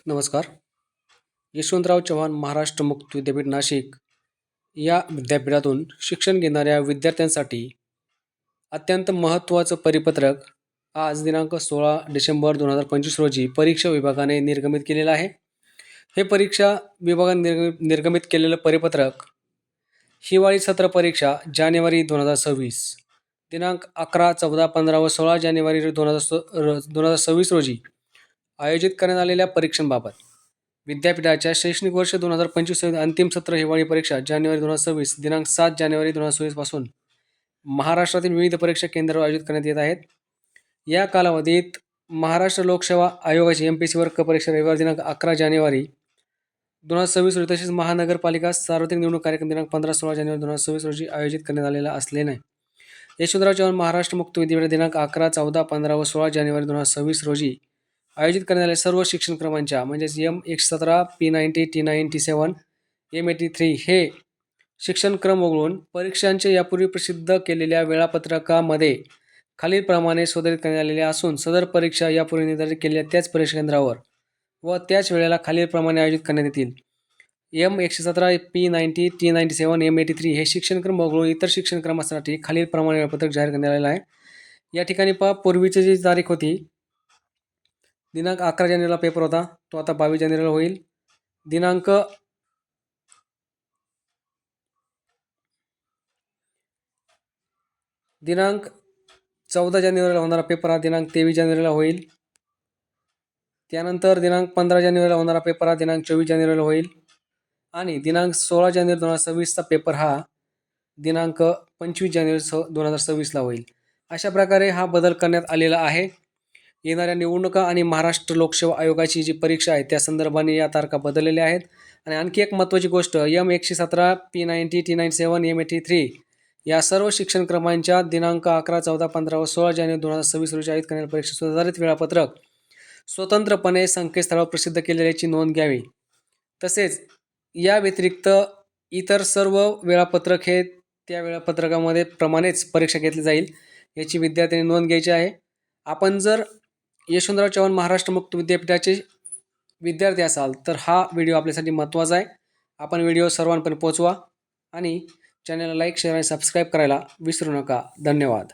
नमस्कार. यशवंतराव चव्हाण महाराष्ट्र मुक्त विद्यापीठ नाशिक या विद्यापीठातून शिक्षण घेणाऱ्या विद्यार्थ्यांसाठी अत्यंत महत्त्वाचं परिपत्रक आज दिनांक 16 डिसेंबर 2025 रोजी परीक्षा विभागाने निर्गमित केलेलं आहे. हे परीक्षा विभागाने निर्गमित केलेलं परिपत्रक हिवाळी सत्र परीक्षा जानेवारी 2026 दिनांक 11, 14, 15 व 16 जानेवारी 2026 रोजी आयोजित करण्यात आलेल्या परीक्षांबाबत विद्यापीठाच्या शैक्षणिक वर्ष 2025 अंतिम सत्र हिवाळी परीक्षा जानेवारी 2026 दिनांक 7 जानेवारी 2026 पासून महाराष्ट्रातील विविध परीक्षा केंद्रावर आयोजित करण्यात येत आहेत. या कालावधीत महाराष्ट्र लोकसेवा आयोगाची MPSC वर्ग परीक्षा रविवार दिनांक 11 जानेवारी 2026 रोजी तसेच महानगरपालिका सार्वत्रिक निवडणूक कार्यक्रम दिनांक 15-16 जानेवारी 2026 रोजी आयोजित करण्यात आलेला असल्याने यशवंतराव चव्हाण महाराष्ट्र मुक्त विद्यापीठ दिनांक 11, 14, 15 व 16 जानेवारी 2026 रोजी आयोजित करण्यात आलेल्या सर्व शिक्षण क्रमांच्या म्हणजेच M117, P90, T9, T7, M83 हे शिक्षण क्रम वगळून परीक्षांचे यापूर्वी प्रसिद्ध केलेल्या वेळापत्रकामध्ये खालीलप्रमाणे सुधारित करण्यात आलेले असून सदर परीक्षा यापूर्वी निर्धारित केलेल्या त्याच परीक्षा केंद्रावर व त्याच वेळेला खालीलप्रमाणे आयोजित करण्यात येतील. M117, P90, T97, M83 हे शिक्षण क्रम वगळून इतर शिक्षण क्रमासाठी खालीलप्रमाणे वेळापत्रक जाहीर करण्यात आलेलं आहे. या ठिकाणी पूर्वीची जी तारीख होती दिनांक 11 जानेवारीला पेपर होता, तो आता 22 जानेवारीला होईल. दिनांक 14 जानेवारीला होणारा पेपर हा दिनांक 23 जानेवारीला होईल. त्यानंतर दिनांक 15 जानेवारीला होणारा पेपर हा दिनांक 24 जानेवारीला होईल आणि दिनांक 16 जानेवारी 2026चा पेपर हा दिनांक 25 जानेवारी 2026ला होईल. अशा प्रकारे हा बदल करण्यात आलेला आहे. येणाऱ्या निवडणुका आणि महाराष्ट्र लोकसेवा आयोगाची जी परीक्षा आहे त्या संदर्भाने या तारखा बदललेल्या आहेत. आणि आणखी एक महत्त्वाची गोष्ट, M117, P90, T97, M83 या सर्व शिक्षण क्रमांच्या दिनांक 11, 14, 15 व 16 जानेवारी 2026 रोजी आयोजित करण्यात परीक्षा सुधारित वेळापत्रक स्वतंत्रपणे संकेतस्थळावर प्रसिद्ध केलेल्याची नोंद घ्यावी. तसेच या व्यतिरिक्त इतर सर्व वेळापत्रक हे त्या वेळापत्रकामध्ये प्रमाणेच परीक्षा घेतली जाईल याची विद्यार्थ्यांनी नोंद घ्यायची आहे. आपण जर यशवंतराव चव्हाण महाराष्ट्र मुक्त विद्यापीठाचे विद्यार्थी असाल तर हा व्हिडिओ आपल्यासाठी महत्त्वाचा आहे. आपण व्हिडिओ सर्वांपर्यंत पोहोचवा आणि चॅनलला लाईक, शेअर आणि सबस्क्राईब करायला विसरू नका. धन्यवाद.